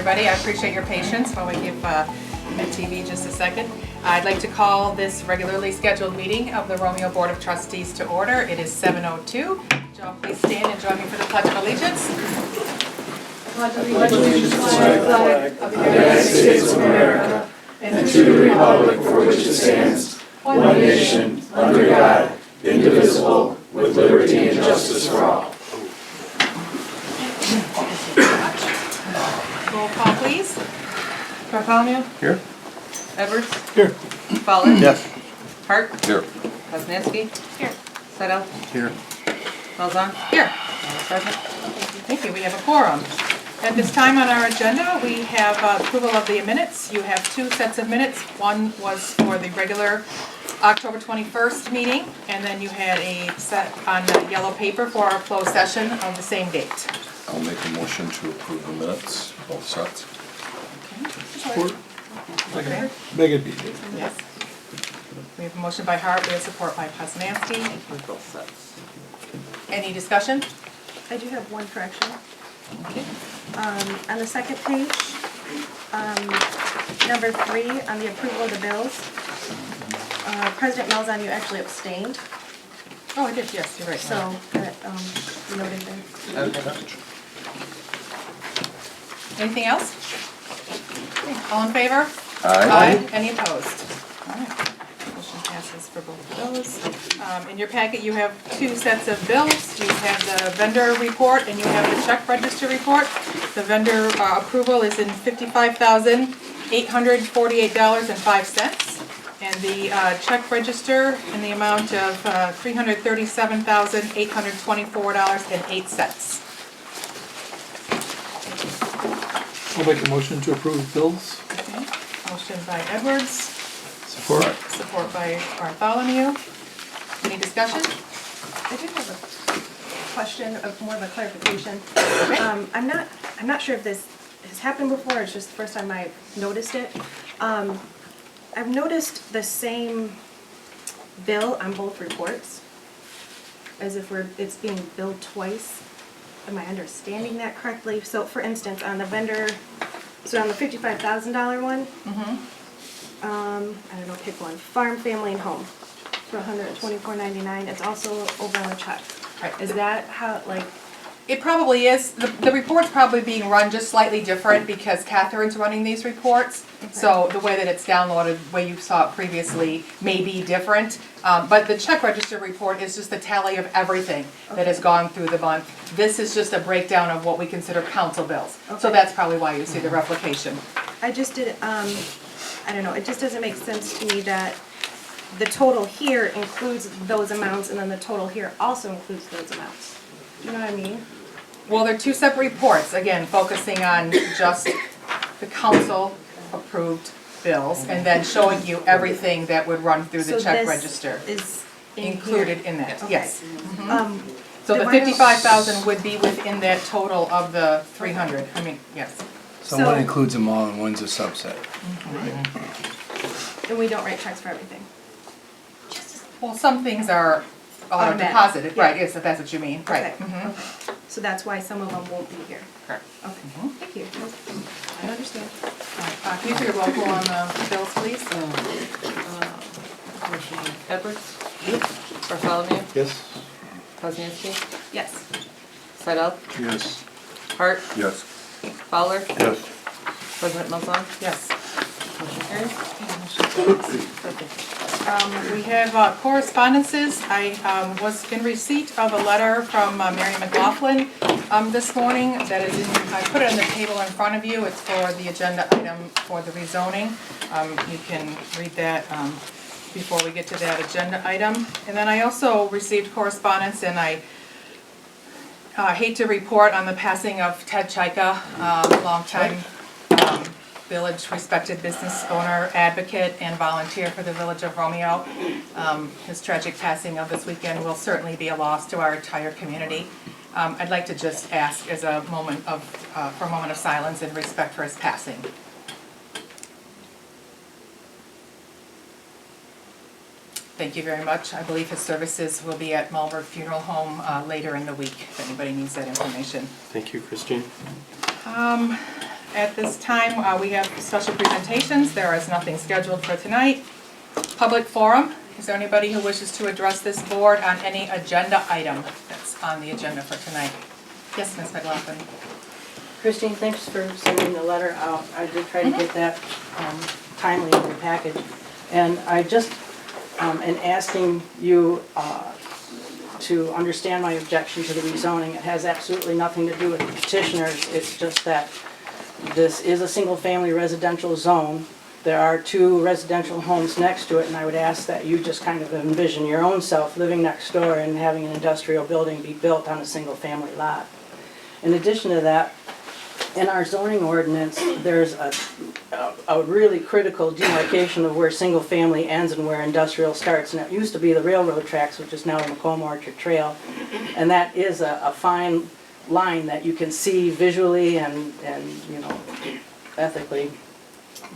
everybody. I appreciate your patience while we give Mitt TV just a second. I'd like to call this regularly scheduled meeting of the Romeo Board of Trustees to order. It is 7:02. Would y'all please stand and join me for the Pledge of Allegiance? Pledge allegiance to the flag of the United States of America and to the republic for which it stands, one nation, under God, indivisible, with liberty and justice for all. Roll call, please. Bartholomew? Here. Edwards? Here. Fowler? Yes. Hart? Here. Kosnanski? Here. Seidel? Here. Malzahn? Here. Present. Thank you. We have a quorum. At this time on our agenda, we have approval of the minutes. You have two sets of minutes. One was for the regular October 21st meeting, and then you had a set on yellow paper for our closed session on the same date. I'll make a motion to approve the minutes, both sets. Okay. Megan B. Yes. We have a motion by Hart, we have support by Kosnanski. Any discussion? I do have one correction. Okay. On the second page, number 3, on the approval of the bills, President Malzahn, you actually abstained, Oh, I did, yes, you're right. so that noted there. Anything else? Okay, all in favor? Aye. Any opposed? All right. Motion passes for both of those. In your packet, you have two sets of bills. You have the vendor report and you have the check register report. The vendor approval is in $55,848.05. And the check register in the amount of $337,824.08. I'll make a motion to approve bills. Okay. Motion by Edwards, Support. support by Bartholomew. Any discussion? I do have a question, of more of a clarification. I'm not sure if this has happened before, it's just the first time I've noticed it. I've noticed the same bill on both reports, as if it's being billed twice. Am I understanding that correctly? So for instance, on the vendor, so on the $55,000 one, I don't know, pick one, farm, family, and home, for $124.99, it's also over on the check. Right. Is that how, like, It probably is. The report's probably being run just slightly different because Catherine's running these reports. So the way that it's downloaded, the way you saw it previously, may be different. But the check register report is just a tally of everything that has gone through the month. This is just a breakdown of what we consider council bills. So Okay. that's probably why you see the replication. I just did, I don't know, it just doesn't make sense to me that the total here includes those amounts and then the total here also includes those amounts. Do you know what I mean? Well, they're two separate reports, again, focusing on just the council-approved bills, and then showing you everything that would run through the check register. So this is in Included here. in that, Okay. yes. So Then the why don't- 55,000 would be within that total of the 300, I mean, yes. So one includes them all and one's a subset. And we don't write checks for everything. Well, some things are Automatic, deposited, yeah. right, yes, if that's what you mean, right. Okay, okay. So that's why some of them won't be here. Correct. Okay, thank you. I understand. All right, can you do your roll call on the bills, please? Edwards? Bartholomew? Yes. Kosnanski? Yes. Seidel? Yes. Hart? Yes. Fowler? Yes. President Malzahn? Yes. Motion carries. We have correspondences. I was in receipt of a letter from Mary McLaughlin this morning that is in, I put it on the table in front of you. It's for the agenda item for the rezoning. You can read that before we get to that agenda item. And then I also received correspondence, and I hate to report on the passing of Ted Chaika, longtime village respected business owner, advocate, and volunteer for the village of Romeo. His tragic passing of this weekend will certainly be a loss to our entire community. I'd like to just ask as a moment of, for a moment of silence in respect for his passing. Thank you very much. I believe his services will be at Malvern Funeral Home later in the week, if anybody needs that information. Thank you, Christine. At this time, we have special presentations. There is nothing scheduled for tonight. Public forum. Is there anybody who wishes to address this board on any agenda item that's on the agenda for tonight? Yes, Ms. McLaughlin. Christine, thanks for sending the letter out. I did try to get that timely in your package. And I just am asking you to understand my objection to the rezoning. It has absolutely nothing to do with the petitioners. It's just that this is a single-family residential zone. There are 2 residential homes next to it, and I would ask that you just kind of envision your own self living next door and having an industrial building be built on a single-family lot. In addition to that, in our zoning ordinance, there's a really critical demarcation of where single-family ends and where industrial starts. And it used to be the railroad tracks, which is now the Macomb Orchard Trail. And that is a fine line that you can see visually and you know, ethically.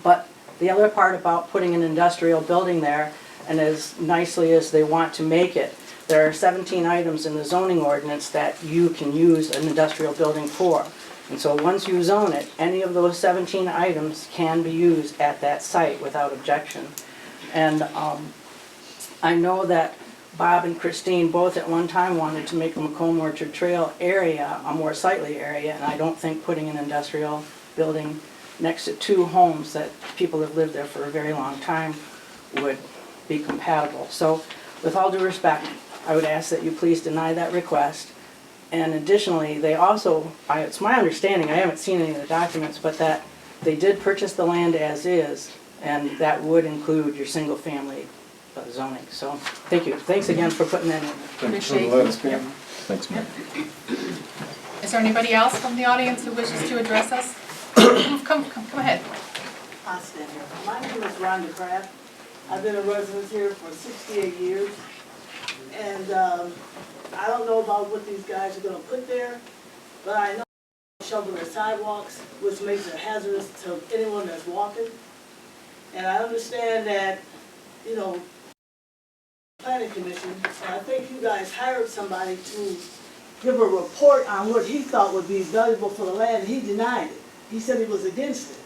But the other part about putting an industrial building there, and as nicely as they want to make it, there are 17 items in the zoning ordinance that you can use an industrial building for. And so once you zone it, any of those 17 items can be used at that site without objection. And I know that Bob and Christine both at one time wanted to make the Macomb Orchard Trail area a more sightly area, and I don't think putting an industrial building next to 2 homes that people have lived there for a very long time would be compatible. So with all due respect, I would ask that you please deny that request. And additionally, they also, it's my understanding, I haven't seen any of the documents, but that they did purchase the land as is, and that would include your single-family zoning. So, thank you. Thanks again for putting that in. Appreciate Let us it. be. Yep. Thanks, Mitt. Is there anybody else from the audience who wishes to address us? Come ahead. I'll stand here. My name is Rhonda Kraft. I've been a resident here for 68 years. And I don't know about what these guys are gonna put there, but I know shovel their sidewalks, which makes it hazardous to anyone that's walking. And I understand that, you know, planning commission, and I think you guys hired somebody to give a report on what he thought would be valuable for the land, and he denied it. He said he was against it.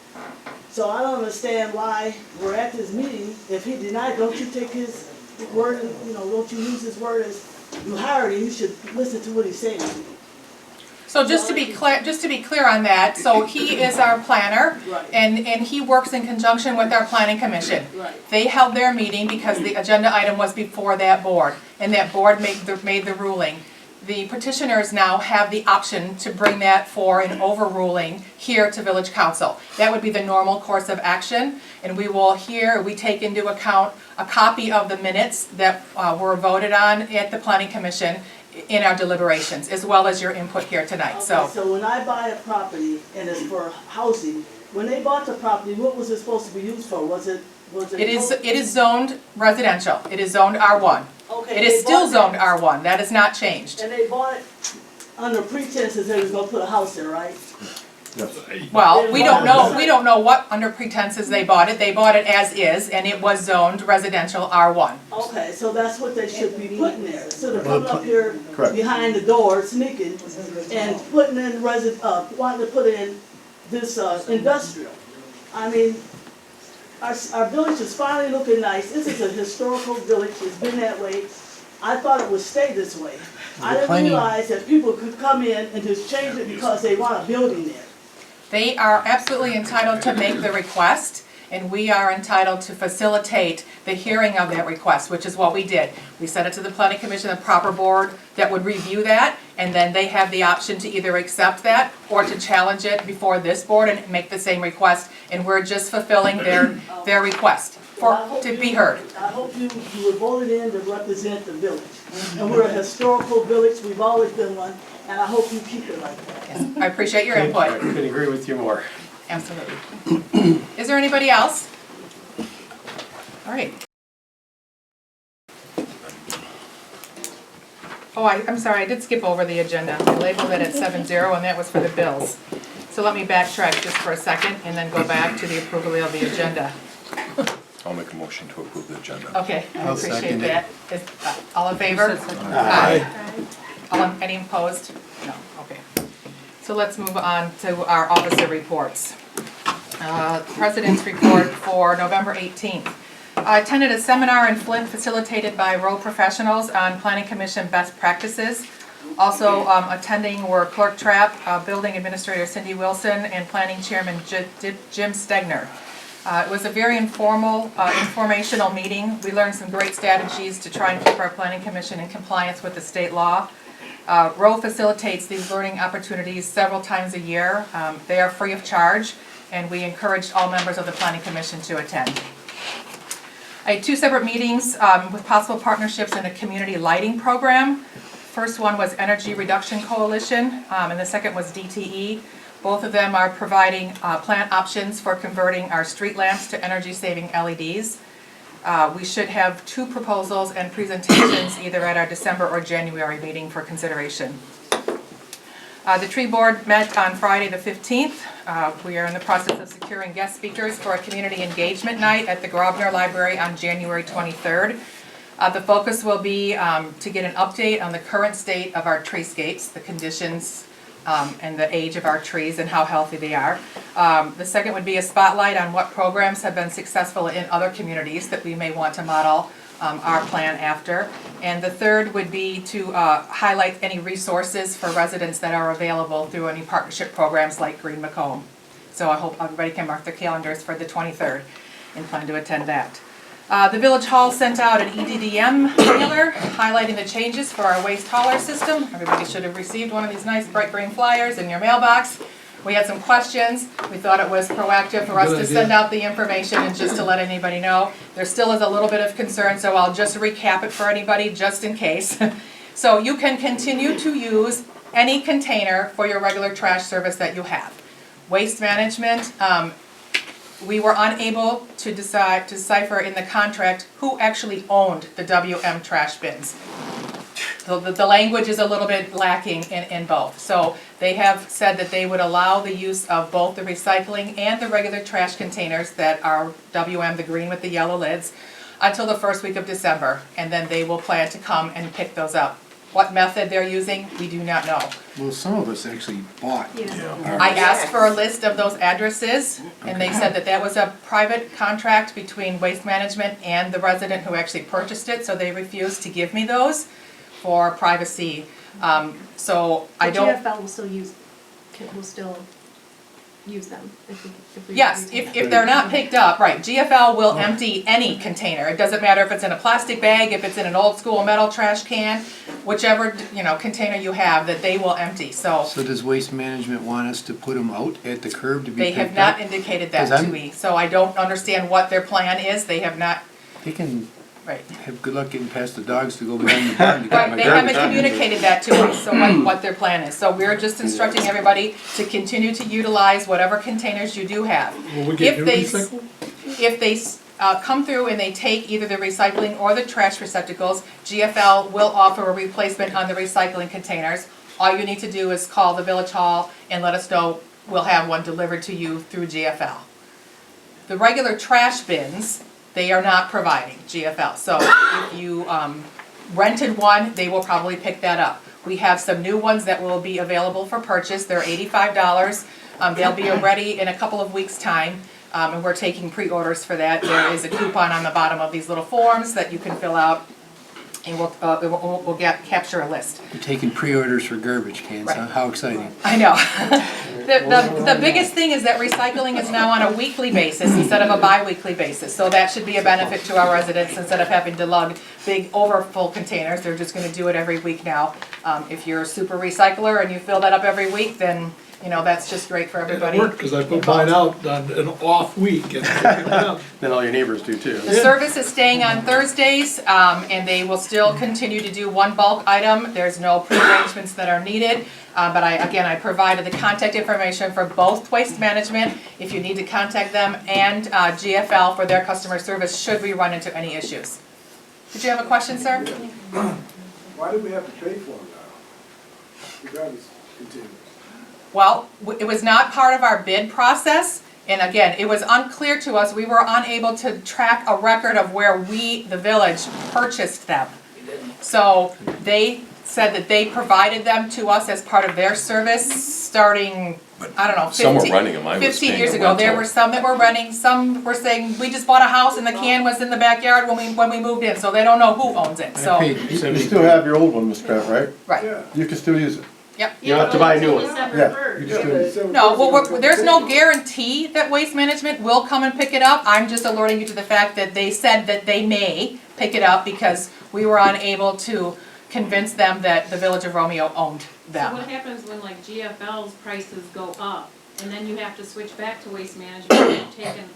So I don't understand why we're at this meeting. If he denied, don't you take his word, and, you know, don't you use his word as you hired him, you should listen to what he's saying. So just to be clear on that, so he is our planner, Right. and he works in conjunction with our planning commission. Right. They held their meeting because the agenda item was before that board, and that board made the ruling. The petitioners now have the option to bring that for an overruling here to Village Council. That would be the normal course of action, and we take into account a copy of the minutes that were voted on at the Planning Commission in our deliberations, as well as your input here tonight, Okay, so when I buy a property and it's for housing, when they bought the property, what was it supposed to be used for? Was it? It is zoned residential. It is zoned R1. Okay. It is they still bought zoned that- R1. That has not changed. And they bought it under pretenses they was gonna put a house there, right? Well, we don't know what under pretenses they bought it. They bought it as is, and it was zoned residential R1. Okay, so that's what they should be putting there, instead of coming up here Correct. behind the door sneaking and putting in wanting to put in this, industrial. I mean, our village is finally looking nice. This is a historical village. It's been that way. I thought it would stay this way. I didn't planning- realize that people could come in and just change it because they want a building there. They are absolutely entitled to make the request, and we are entitled to facilitate the hearing of that request, which is what we did. We sent it to the Planning Commission, the proper board that would review that, and then they have the option to either accept that or to challenge it before this board and make the same request, and we're just fulfilling their request to be heard. I hope you were voted in to represent the village. And we're a historical village. We've always been one, and I hope you keep it like that. Yes, I appreciate your input. Couldn't agree with you more. Absolutely. Is there anybody else? All right. Oh, I'm sorry, I did skip over the agenda. I labeled it at 7-0, and that was for the bills. So let me backtrack just for a second and then go back to the approval of the agenda. I'll make a motion to approve the agenda. Okay, I I'll appreciate second it. that. All in favor? Aye. Any opposed? No, okay. So let's move on to our officer reports. President's report for November 18th. I attended a seminar in Flint facilitated by road professionals on Planning Commission best practices. Also attending were Clerk Trapp, Building Administrator Cindy Wilson, and Planning Chairman Jim Stegner. It was a very informal, informational meeting. We learned some great strategies to try and keep our Planning Commission in compliance with the state law. ROW facilitates these learning opportunities several times a year. They are free of charge, and we encouraged all members of the Planning Commission to attend. I had two separate meetings with possible partnerships in a community lighting program. First one was Energy Reduction Coalition, and the second was DTE. Both of them are providing plant options for converting our street lamps to energy-saving LEDs. We should have two proposals and presentations either at our December or January meeting for consideration. The tree board met on Friday the 15th. We are in the process of securing guest speakers for a community engagement night at the Grosvenor Library on January 23rd. The focus will be to get an update on the current state of our treescapes, the conditions and the age of our trees and how healthy they are. The second would be a spotlight on what programs have been successful in other communities that we may want to model our plan after. And the third would be to highlight any resources for residents that are available through any partnership programs like Green Macomb. So I hope everybody can mark their calendars for the 23rd and plan to attend that. The Village Hall sent out an EDDM mailer highlighting the changes for our waste hauler system. Everybody should have received one of these nice bright green flyers in your mailbox. We had some questions. We thought it was proactive for us to send out the information and just to let anybody know. There still is a little bit of concern, so I'll just recap it for anybody just in case. So you can continue to use any container for your regular trash service that you have. Waste management, we were unable to decipher in the contract who actually owned the WM trash bins. The language is a little bit lacking in both. So they have said that they would allow the use of both the recycling and the regular trash containers that are WM, the green with the yellow lids, until the first week of December. And then they will plan to come and pick those up. What method they're using, we do not know. Well, some of us actually bought. I asked for a list of those addresses, and they said that that was a private contract between Waste Management and the resident who actually purchased it, so they refused to give me those for privacy. So I don't. GFL will still use them if we Yes, if they're not picked up, right, GFL will empty any container. It doesn't matter if it's in a plastic bag, if it's in an old school metal trash can, whichever, container you have, that they will empty, so. So does Waste Management want us to put them out at the curb to be They picked up? have not indicated that 'Cause to me, so I don't understand what their plan is. They have not, They can right. have good luck getting past the dogs to go behind the barn to get Right, my they garbage. haven't communicated that to us, so what their plan is. So we're just instructing everybody to continue to utilize whatever containers you do have. Will we get If new they recycle? If they come through and they take either the recycling or the trash receptacles, GFL will offer a replacement on the recycling containers. All you need to do is call the Village Hall and let us know. We'll have one delivered to you through GFL. The regular trash bins, they are not providing, GFL. So if you rented one, they will probably pick that up. We have some new ones that will be available for purchase. They're $85. They'll be ready in a couple of weeks' time. And we're taking pre-orders for that. There is a coupon on the bottom of these little forms that you can fill out, and we'll capture a list. You're taking pre-orders for garbage cans, huh? Right. How exciting. I know. The biggest thing is that recycling is now on a weekly basis instead of a bi-weekly basis. So that should be a benefit to our residents. Instead of having to lug big overfull containers, they're just gonna do it every week now. If you're a super recycler and you fill that up every week, then that's just great for everybody. It worked, because I put mine out on an off week and picked it up. Then all your neighbors do too. The service is staying on Thursdays, and they will still continue to do one bulk item. There's no pre-arrangements that are needed. But I provided the contact information for both Waste Management, if you need to contact them, and GFL for their customer service should we run into any issues. Did you have a question, sir? Why do we have to pay for them now? The garbage containers. Well, it was not part of our bid process, and again, it was unclear to us. We were unable to track a record of where we, the village, purchased them. So they said that they provided them to us as part of their service starting, I don't know, Some were 15 renting them, I was 15 paying years a ago. There rental. were some that were renting, some were saying, we just bought a house and the can was in the backyard when we moved in, so they don't know who owns it, so. You still have your old one, Ms. Kraft, right? Right, Yeah. You can still use it. yep. You don't have to buy a new one. Yeah, You can still use it. No, well, there's no guarantee that Waste Management will come and pick it up. I'm just alerting you to the fact that they said that they may pick it up because we were unable to convince them that the Village of Romeo owned So them. what happens when like GFL's prices go up, and then you have to switch back to Waste Management,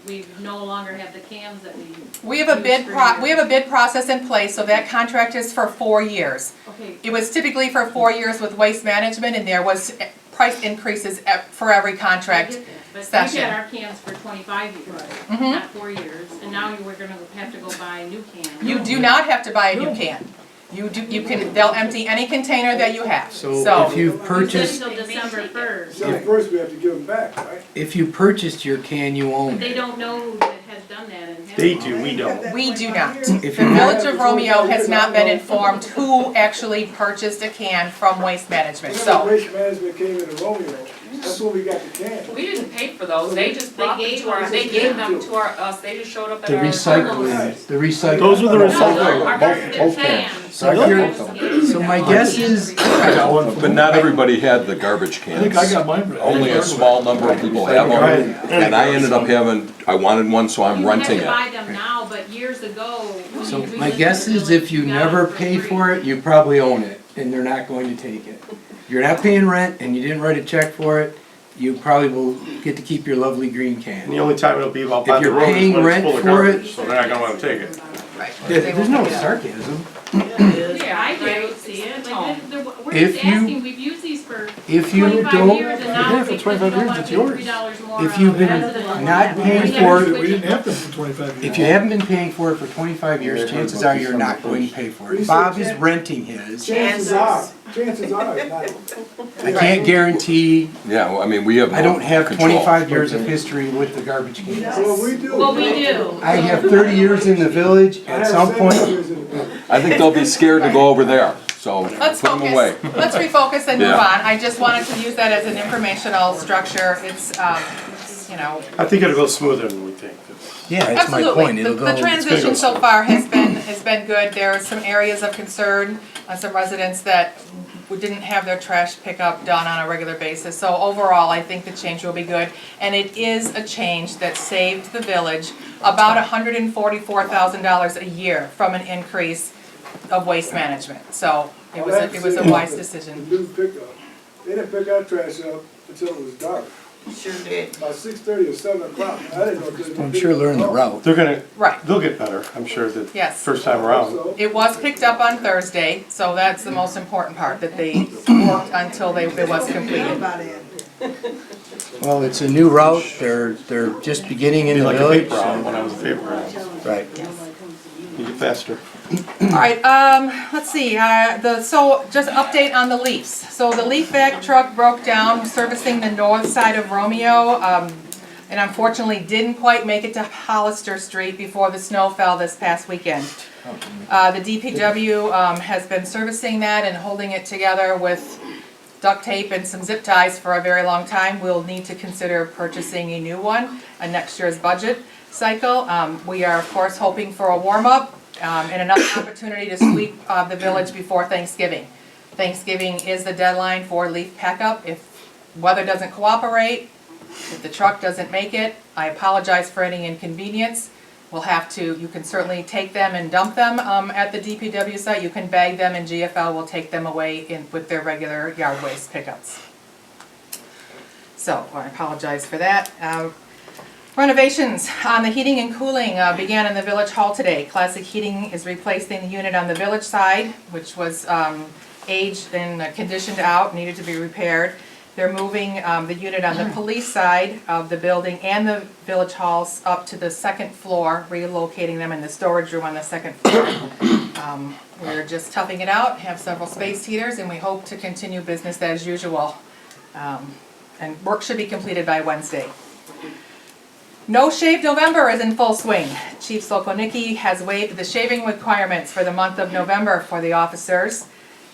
we no longer have the cans that we. We have a bid process in place, so that contract is for 4 years. Okay, It was typically for 4 years with Waste Management, and there was price increases for every I contract get that, but we've session. had our cans for 25 years, Mhm. not 4 years, and now we're gonna have to go buy new cans. You do not have to buy a new can. They'll empty any container that you have, So if so. you You said purchase, until December 1st. So first we have to give them back, right? if you purchased your can, you own They it. don't know who that has done that and They hasn't. do, we don't. We do not. If The you're Village of Romeo has not been informed who actually purchased a can from Waste Management, When so. Waste Management came into Romeo, that's when we got the can. We didn't pay for those, they just brought them gave to our, us- they gave them to us, they just showed up The at our. recycling, the recycling. Those are the No, recycling. our both the cans. cans. So here- so my guess is, But not everybody had the garbage I cans. think I got mine. Only a small number of people have them, and I ended up I wanted one, so I'm renting You it. have to buy them now, but years ago. when so you my relisted guess the is village, if you got never them pay free. for it, you probably own it, and they're not going to take it. You're not paying rent, and you didn't write a check for it, you probably will get to keep your lovely green And can. the only time it'll be about If by the you're road is paying when it's rent full of for garbage, it- so they're not gonna wanna take it. Right. There's no sarcasm. Yeah, I do see it, like, we're If just you- asking, we've used these for If you 25 don't, years and Yeah, now for because 25 we don't years, wanna it's pay yours. $3 more. If you've been resident. not paying We for never it- We switched didn't have them for 25 years. if you haven't been paying for it for 25 years, chances are you're not going to pay for it. Bob is renting his. Chances are, it's not. I can't guarantee, Yeah, well, I mean, we have I don't have control. 25 years of history with the garbage cans. Well, we do. Well, we do. I have 30 years in the village, I at have some 7 point, years in the village. I think they'll be scared to go over there, so put Let's them away. focus, let's refocus and move Yeah. on. I just wanted to use that as an informational structure. It's, you know, I think it'll go smoother than we think. yeah, that's my absolutely. point, it'll The go. transition so far has been good. There are some areas of concern, some residents that didn't have their trash pickup done on a regular basis. So overall, I think the change will be good. And it is a change that saved the village about $144,000 a year from an increase of waste management. So it was a wise The decision. new pickup, they didn't pick our trash up until it was dark, Sure did. about 6:30 or 7 o'clock. I didn't know if they were gonna I'm pick sure it learn the up. route. They're gonna, Right. they'll get better, I'm sure, the Yes. first time around. So, It was picked up on Thursday, so that's the most important part, that they worked until it was completed. Well, it's a new route, they're just beginning in Be the like a village. paper route when I was a paper route. Right. You get faster. All right, let's see, so just update on the leafs. So the leaf vac truck broke down servicing the north side of Romeo, and unfortunately didn't quite make it to Hollister Street before the snow fell this past weekend. The DPW has been servicing that and holding it together with duct tape and some zip ties for a very long time. We'll need to consider purchasing a new one, next year's budget cycle. We are of course hoping for a warm-up and another opportunity to sweep the village before Thanksgiving. Thanksgiving is the deadline for leaf pickup. If weather doesn't cooperate, if the truck doesn't make it, I apologize for any inconvenience. We'll have to, you can certainly take them and dump them at the DPW site. You can bag them and GFL will take them away with their regular yard waste pickups. So I apologize for that. Renovations on the heating and cooling began in the Village Hall today. Classic Heating is replacing the unit on the village side, which was aged and conditioned out, needed to be repaired. They're moving the unit on the police side of the building and the village halls up to the second floor, relocating them in the storage room on the second floor. We're just toughing it out, have several space heaters, and we hope to continue business as usual. And work should be completed by Wednesday. No Shave November is in full swing. Chief Solkonicki has waived the shaving requirements for the month of November for the officers.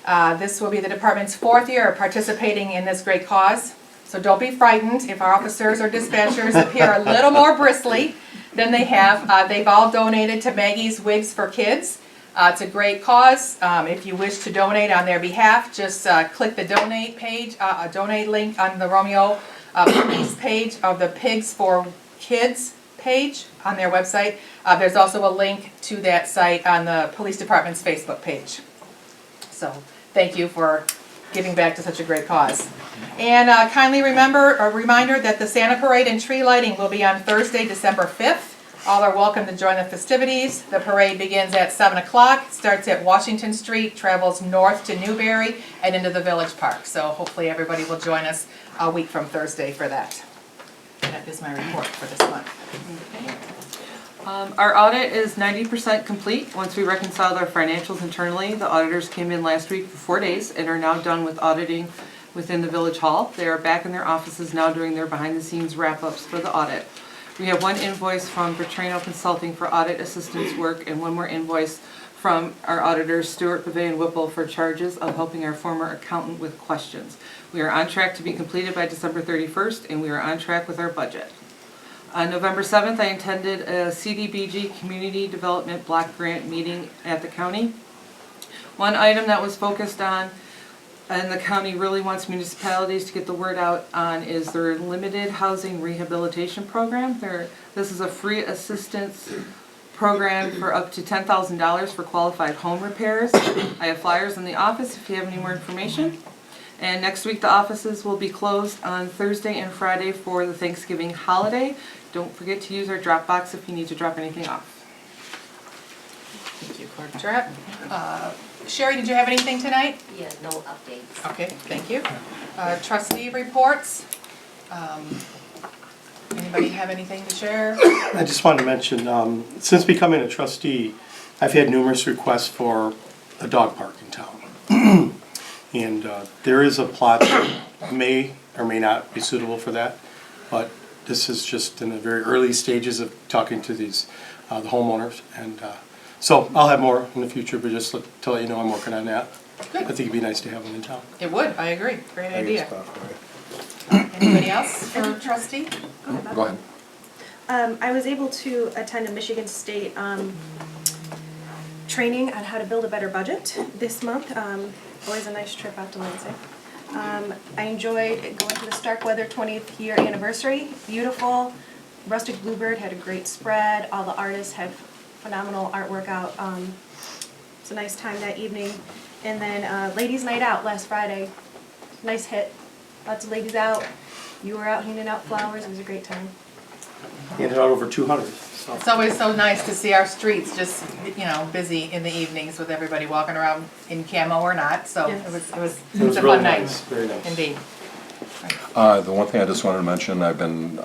This will be the department's 4th year of participating in this great cause. So don't be frightened if our officers or dispatchers appear a little more bristly than they have. They've all donated to Maggie's Wigs for Kids. It's a great cause. If you wish to donate on their behalf, just click the donate page, a donate link on the Romeo police page of the Pigs for Kids page on their website. There's also a link to that site on the police department's Facebook page. So thank you for giving back to such a great cause. And kindly remember, a reminder that the Santa Parade and tree lighting will be on Thursday, December 5th. All are welcome to join the festivities. The parade begins at 7 o'clock, starts at Washington Street, travels north to Newberry and into the Village Park. So hopefully everybody will join us a week from Thursday for that. That is my report for this month. Our audit is 90% complete. Once we reconciled our financials internally, the auditors came in last week for 4 days and are now done with auditing within the Village Hall. They are back in their offices now doing their behind-the-scenes wrap-ups for the audit. We have one invoice from Bertrano Consulting for audit assistance work and one more invoice from our auditors, Stewart, Bavay, and Whipple, for charges of helping our former accountant with questions. We are on track to be completed by December 31st, and we are on track with our budget. On November 7th, I attended a CDBG Community Development Block Grant meeting at the county. One item that was focused on, and the county really wants municipalities to get the word out on, is their limited housing rehabilitation program. This is a free assistance program for up to $10,000 for qualified home repairs. I have flyers in the office if you have any more information. And next week the offices will be closed on Thursday and Friday for the Thanksgiving holiday. Don't forget to use our drop box if you need to drop anything off. Thank you, Clerk Jarrett. Sherry, did you have anything tonight? Yeah, no updates. Okay, thank you. Trustee reports. Anybody have anything to share? I just wanted to mention, since becoming a trustee, I've had numerous requests for a dog park in town. And there is a plot that may or may not be suitable for that, but this is just in the very early stages of talking to these the homeowners, and so I'll have more in the future, but just to let you know I'm working on that. Good. I think it'd be nice to have them in town. It would, I agree. Great I think idea. it's about right. Anybody else for trustee? Go ahead. I was able to attend a Michigan State training on how to build a better budget this month. Always a nice trip out to Lansing. I enjoyed going to the Starkweather 20th year anniversary. Beautiful. Rustic Bluebird had a great spread. All the artists had phenomenal artwork out. It's a nice time that evening. And then Ladies Night Out last Friday. Nice hit. Lots of ladies out. You were out handing out flowers. It was a great time. Handed out over 200. So. It's always so nice to see our streets just, busy in the evenings with everybody walking around in camo or not. So Yes. it was It was a really fun night. nice, very nice. Indeed. The one thing I just wanted to mention, I've been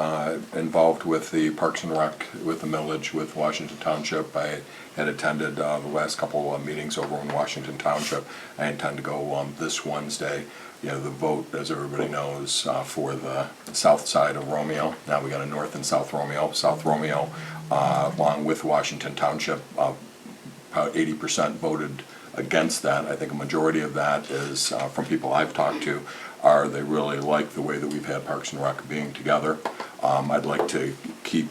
involved with the Parks and Rec, with the millage, with Washington Township. I had attended the last couple of meetings over in Washington Township. I intend to go this Wednesday. The vote, as everybody knows, for the south side of Romeo. Now we got a north and south Romeo. South Romeo, along with Washington Township, about 80% voted against that. I think a majority of that is from people I've talked to, they really like the way that we've had Parks and Rec being together. I'd like to keep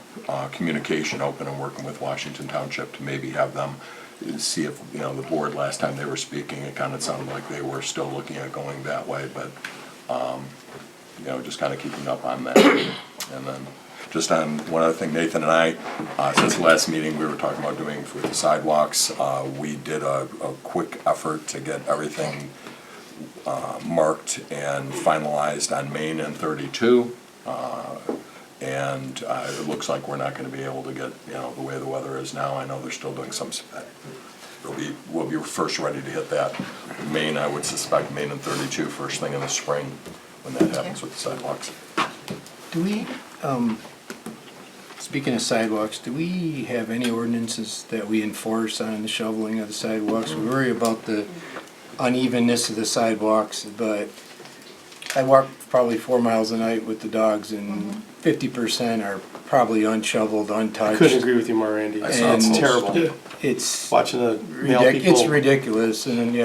communication open and working with Washington Township to maybe have them see if, the board last time they were speaking, it kind of sounded like they were still looking at going that way, but, just kind of keeping up on that. And then just on one other thing, Nathan and I, since the last meeting, we were talking about doing for the sidewalks. We did a quick effort to get everything marked and finalized on Main and 32. And it looks like we're not going to be able to get, the way the weather is now. I know they're still doing some. We'll be first ready to hit that. Main, I would suspect Main and 32 first thing in the spring when that happens with the sidewalks. Do we, speaking of sidewalks, do we have any ordinances that we enforce on the shoveling of the sidewalks? We worry about the unevenness of the sidewalks, but I walk probably 4 miles a night with the dogs, and 50% are probably unshoveled, untouched. I couldn't agree with you more, Randy. It's terrible. It's watching the male people. It's ridiculous, and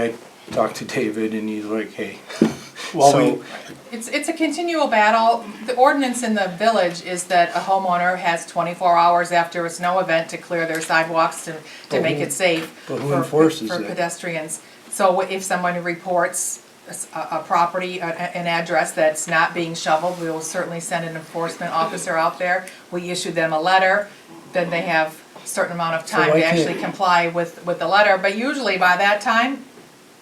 talked to David and he's like, hey. Well, So, It's a continual battle. The ordinance in the village is that a homeowner has 24 hours after a snow event to clear their sidewalks to make it safe but who for enforces for that? pedestrians. So if someone reports a property, an address that's not being shoveled, we will certainly send an enforcement officer out there. We issue them a letter, then they have a certain amount of So time why to actually can't- comply with the letter, but usually by that time,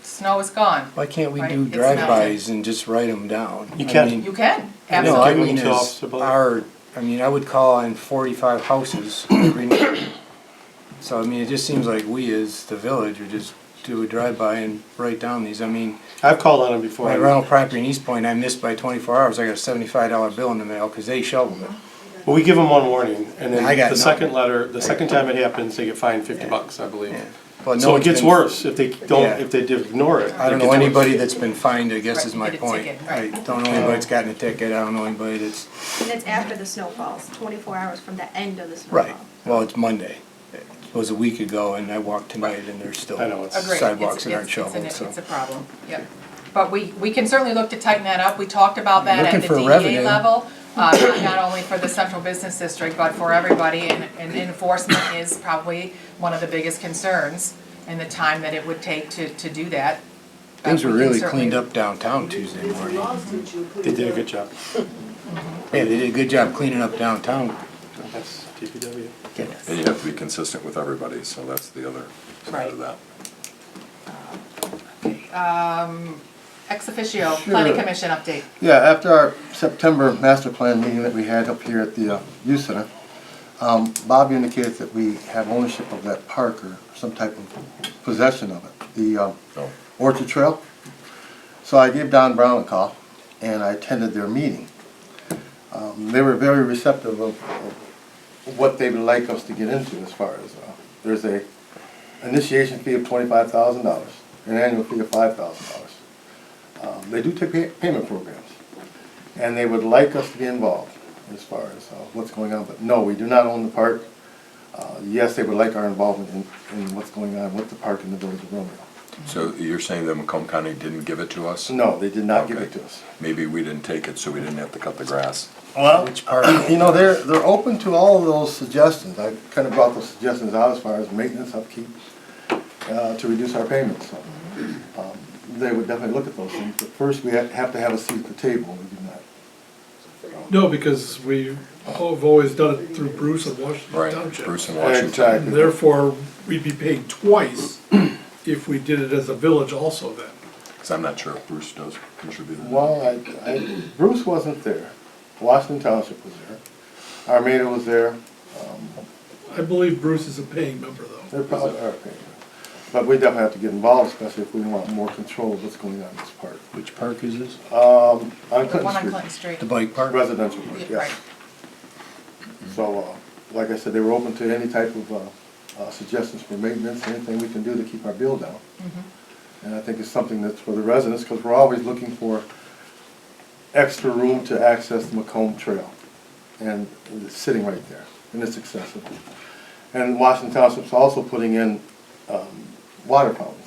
snow is gone. Why can't we Right, do it's drive-bys and just write them down? You I can. mean, You can, no, I absolutely. mean, Give 'em to is Officer Bullock. I mean, I would call on 45 houses every night. So, I mean, it just seems like we as the village would just do a drive-by and write down these. I mean, I've called on them before. my rental property in East Point, I missed by 24 hours. I got a $75 bill in the mail because they shoveled it. Well, we give them one warning, and then I got the nothing. second letter, the second time it happens, they get fined $50, I believe. Yeah. But no So it one's gets been- worse if they don't, Yeah. if they ignore it. I don't It know gets worse. anybody that's been fined, I guess Right, is my get a point. ticket, I right. don't know anybody that's gotten a ticket. I don't know anybody that's, And it's after the snow falls, 24 hours from the end of the snowfall. right. Well, it's Monday. It was a week ago and I walked tonight and there's still I know, it's- Agreed. sidewalks that It's- aren't it's an- shoveled, so. It's a problem, yep. But we can certainly look to tighten that up. We talked about that at Looking the for DEA revenue. level, not only for the central business district, but for everybody. And enforcement is probably one of the biggest concerns, and the time that it would take to do that. But Things were we can really certainly- cleaned up downtown Tuesday There's a morning. lawsuit you put They did a together. good job. Yeah, they did a good job cleaning up downtown. That's DPW. And you have to be consistent with everybody, so that's the other side of that. Ex officio, planning Sure. commission update. Yeah, after our September master plan meeting that we had up here at the youth center, Bobby indicated that we have ownership of that park or some type of possession of it, the Oh. Orchard Trail. So I gave Don Brown a call and I attended their meeting. They were very receptive of what they would like us to get into as far as, there's a initiation fee of $25,000, an annual fee of $5,000. They do take payment programs, and they would like us to be involved as far as what's going on, but no, we do not own the park. Yes, they would like our involvement in what's going on with the park in the village of Romeo. So you're saying that Macomb County didn't give it to us? No, they did not give Okay. it to us. Maybe we didn't take it, so we didn't have to cut the grass. Well, Which part? you know, they're open to all of those suggestions. I kind of brought those suggestions out as far as maintenance, upkeep, to reduce our payments. So, they would definitely look at those things, but first we have to have a seat at the table, we do not. No, because we've always done it through Bruce and Washington Right, Township. Bruce and Washington. Exactly. And therefore, we'd be paying twice if we did it as a village also then. Because I'm not sure if Bruce does contribute. or not. Well, Bruce wasn't there. Washington Township was there. Armada was there. I believe Bruce is a paying member though. They're probably, okay. But we definitely have to get involved, especially if we want more control of what's going on in this park. Which park is this? On The Clinton one on Street, Clinton Street. The bike park? residential park, Yeah, yes. right. So, like I said, they were open to any type of suggestions for maintenance, anything we can do to keep our bill down. And I think it's something that's for the residents, because we're always looking for extra room to access the Macomb Trail. And it's sitting right there, and it's accessible. And Washington Township's also putting in water fountains.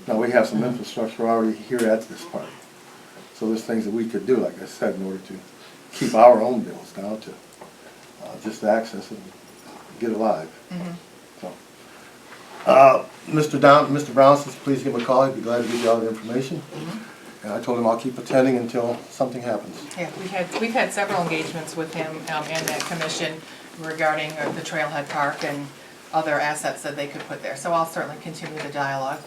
Now, we have some infrastructure already here at this park. So there's things that we could do, like I said, in order to keep our own bills down to just access it and get alive. So, Mr. Brown says, please give him a call, he'd be glad to give you all the information. And I told him I'll keep attending until something happens. Yeah, we've had several engagements with him and that commission regarding the Trailhead Park and other assets that they could put there. So I'll certainly continue the dialogue.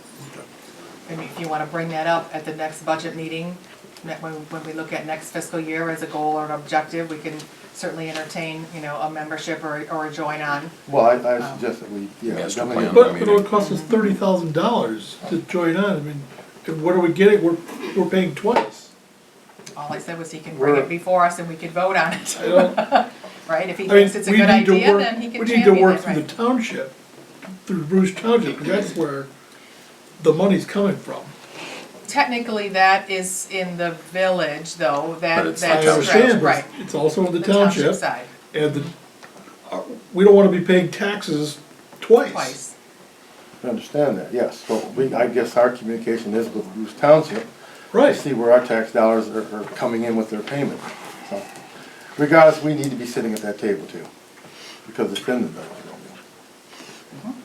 And if you want to bring that up at the next budget meeting, when we look at next fiscal year as a goal or an objective, we can certainly entertain, a membership or a join on. Well, I suggest that we, Master definitely. plan. But it would cost us $30,000 to join on. I mean, and what are we getting? We're paying twice. All I said was he can bring it before us and we could vote on it. I don't, Right, if he I mean, thinks it's a we good need to idea, work, then he can we champion need to work it, through right? the township, through Bruce Township, because that's where the money's coming from. Technically, that is in the village, though, But that, it's the I that's township. understand, right. but it's also in the The township township, side, and we don't wanna be paying taxes twice. twice. I understand that, yes. So I guess our communication is with Bruce Township. Right. To see where our tax dollars are coming in with their payment. So regardless, we need to be sitting at that table too, because it's in the village of Romeo.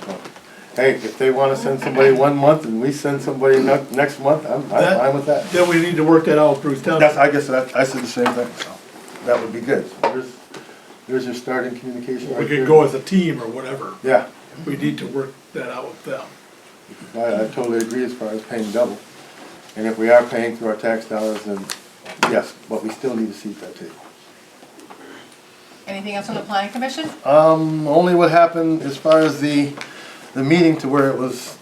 So, hey, if they wanna send somebody 1 month and we send somebody next month, I'm fine with that. Then we need to work that out with Bruce Township. I guess I said the same thing, so that would be good. So there's your starting communication right We there. could go as a team or whatever. Yeah, We need to work that out with them. I totally agree as far as paying double. And if we are paying through our tax dollars, then yes, but we still need a seat at that table. Anything else on the planning commission? Only what happened as far as the meeting to where it was,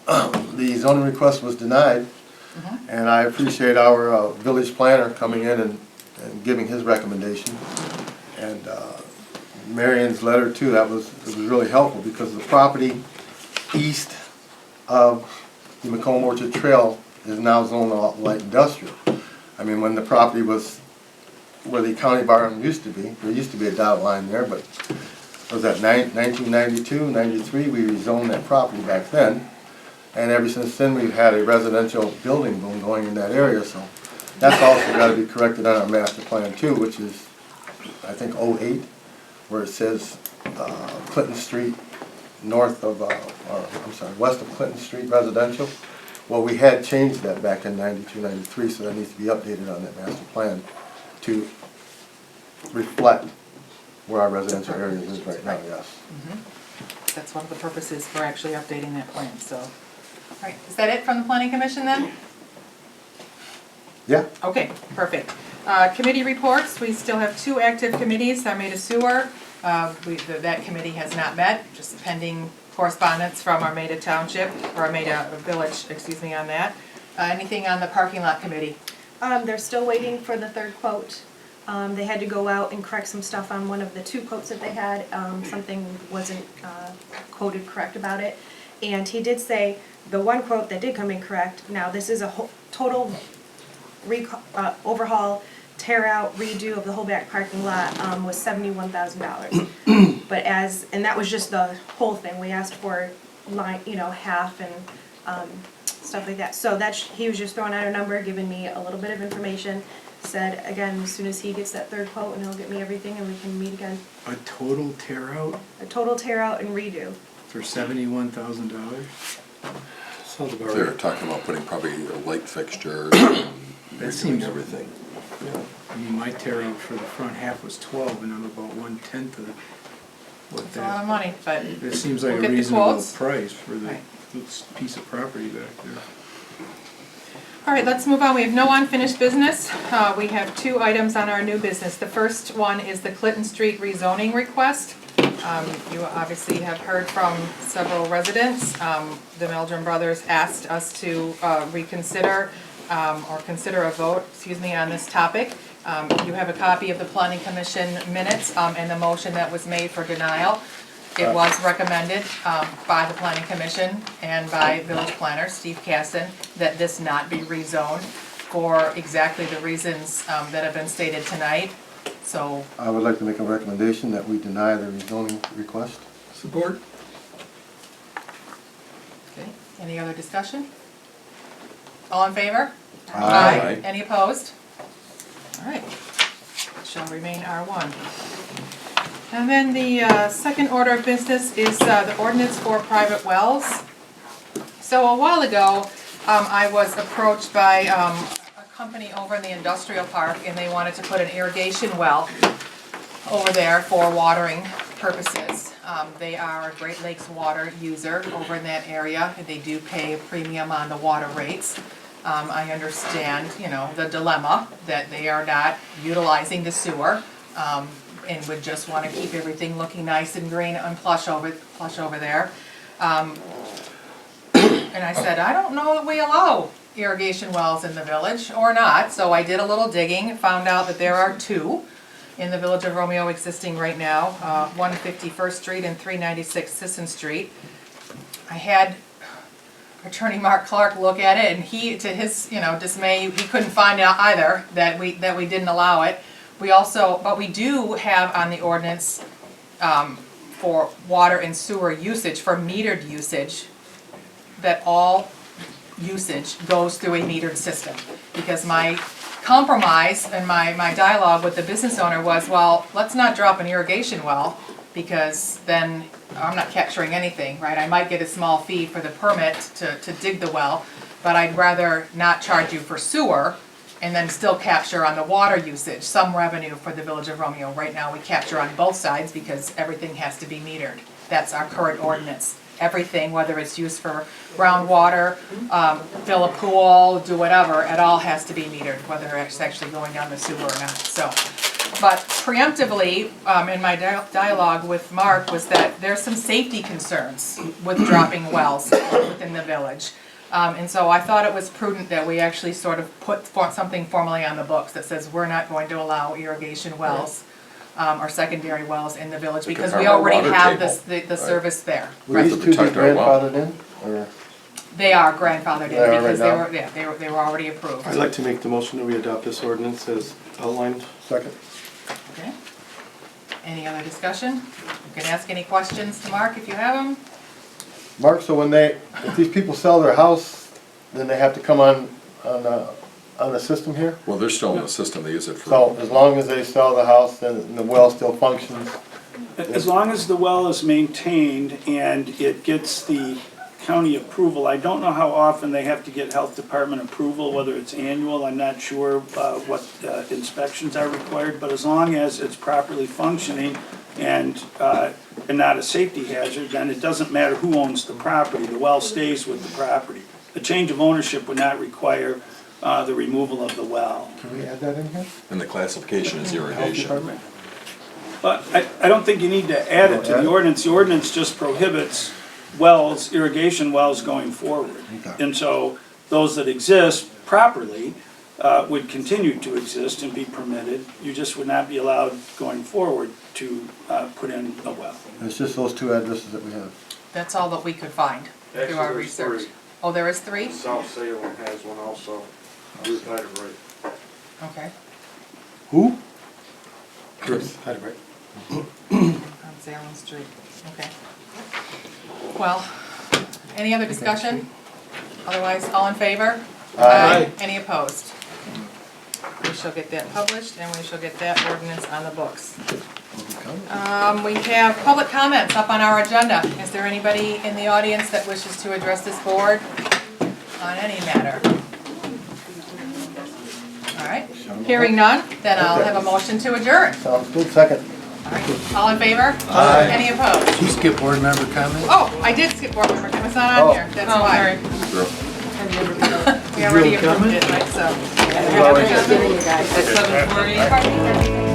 the zoning request was denied. And I appreciate our village planner coming in and giving his recommendation. And Marion's letter too, it was really helpful because the property east of the Macomb Orchard Trail is now zoned light industrial. I mean, when the property was where the county barn used to be, there used to be a dot line there, but was that 1992, 93, we rezoned that property back then. And ever since then, we've had a residential building boom going in that area, so that's also got to be corrected on our master plan too, which is, I think, 08, where it says Clinton Street north of, west of Clinton Street residential. Well, we had changed that back in 92, 93, so that needs to be updated on that master plan to reflect where our residential area is right now, yes. That's one of the purposes for actually updating that plan, so. All right, is that it from the planning commission then? Yeah. Okay, perfect. Committee reports, we still have 2 active committees. Armada Sewer, that committee has not met, just pending correspondence from Armada Township, or Armada Village, excuse me, on that. Anything on the parking lot committee? They're still waiting for the 3rd quote. They had to go out and correct some stuff on one of the 2 quotes that they had. Something wasn't quoted correct about it. And he did say the 1 quote that did come in correct, now this is a total overhaul, tear out, redo of the whole back parking lot, was $71,000. But and that was just the whole thing. We asked for half and stuff like that. So he was just throwing out a number, giving me a little bit of information. Said again, as soon as he gets that 3rd quote, and he'll get me everything, and we can meet again. A total tear out A total tear out and redo. for $71,000? Sounds about They were right. talking about putting probably a light fixture and That redoing seems- everything. I mean, my tear out for the front half was 12, and I'm about 1/10 of what It's a lot of that. money, but It seems like we'll a get the reasonable quotes. price for the Right. piece of property back there. all right, let's move on. We have no unfinished business. We have 2 items on our new business. The first one is the Clinton Street rezoning request. You obviously have heard from several residents. The Meldrum brothers asked us to reconsider or consider a vote, on this topic. You have a copy of the Planning Commission minutes and the motion that was made for denial. It was recommended by the Planning Commission and by Village Planner Steve Caston that this not be rezoned for exactly the reasons that have been stated tonight. So, I would like to make a recommendation that we deny the rezoning request. Support? okay, any other discussion? All in favor? Aye. Any opposed? All right, shall remain R1. And then the second order of business is the ordinance for private wells. So a while ago, I was approached by a company over in the industrial park, and they wanted to put an irrigation well over there for watering purposes. They are a Great Lakes water user over in that area, and they do pay a premium on the water rates. I understand, the dilemma that they are not utilizing the sewer, and would just want to keep everything looking nice and green and plush over there. And I said, I don't know that we allow irrigation wells in the village or not, so I did a little digging, found out that there are 2 in the village of Romeo existing right now, 151st Street and 396 Sisson Street. I had Attorney Mark Clark look at it, and he, to his, dismay, he couldn't find out either that we didn't allow it. But we do have on the ordinance for water and sewer usage, for metered usage, that all usage goes through a metered system. Because my compromise and my dialogue with the business owner was, well, let's not drop an irrigation well, because then I'm not capturing anything, right? I might get a small fee for the permit to dig the well, but I'd rather not charge you for sewer and then still capture on the water usage some revenue for the Village of Romeo. Right now, we capture on both sides because everything has to be metered. That's our current ordinance. Everything, whether it's used for groundwater, fill a pool, do whatever, it all has to be metered, whether it's actually going down the sewer or not, so. But preemptively, in my dialogue with Mark, was that there's some safety concerns with dropping wells within the village. And so I thought it was prudent that we actually sort of put something formally on the books that says we're not going to allow irrigation wells or secondary wells in the village because we already have the service there. Were these two be grandfathered in, or? They are grandfathered They are in because right they were already approved. I'd like to make the motion that we adopt this ordinance as outlined. Second. Okay. Any other discussion? You can ask any questions to Mark if you have them. Mark, so if these people sell their house, then they have to come on the system here? Well, they're still in the system, they use it for. So as long as they sell the house, then the well still functions? As long as the well is maintained and it gets the county approval, I don't know how often they have to get health department approval, whether it's annual, I'm not sure what inspections are required, but as long as it's properly functioning and not a safety hazard, then it doesn't matter who owns the property, the well stays with the property. A change of ownership would not require the removal of the well. Can we add that in here? And the classification is irrigation. But I don't think you need to add it to the ordinance. The ordinance just prohibits wells, irrigation wells going forward. Okay. And so those that exist properly would continue to exist and be permitted. You just would not be allowed going forward to put in a well. It's just those two addresses that we have. That's all that we could find through our research. Oh, there is 3? South Salem has one also. Ruth had it right. Okay. Who? Chris, had it right. On Salem Street, okay. Well, any other discussion? Otherwise, all in favor? Aye. Any opposed? We shall get that published and we shall get that ordinance on the books. We have public comments up on our agenda. Is there anybody in the audience that wishes to address this board on any matter? All right, hearing none, then I'll have a motion to adjourn. Sounds good, second. All right, all in favor? Aye. Any opposed? Did you skip board member comment? Oh, I did skip board member, it's not on here, that's why. We already approved it, right, so. Just giving you guys. At 7:40.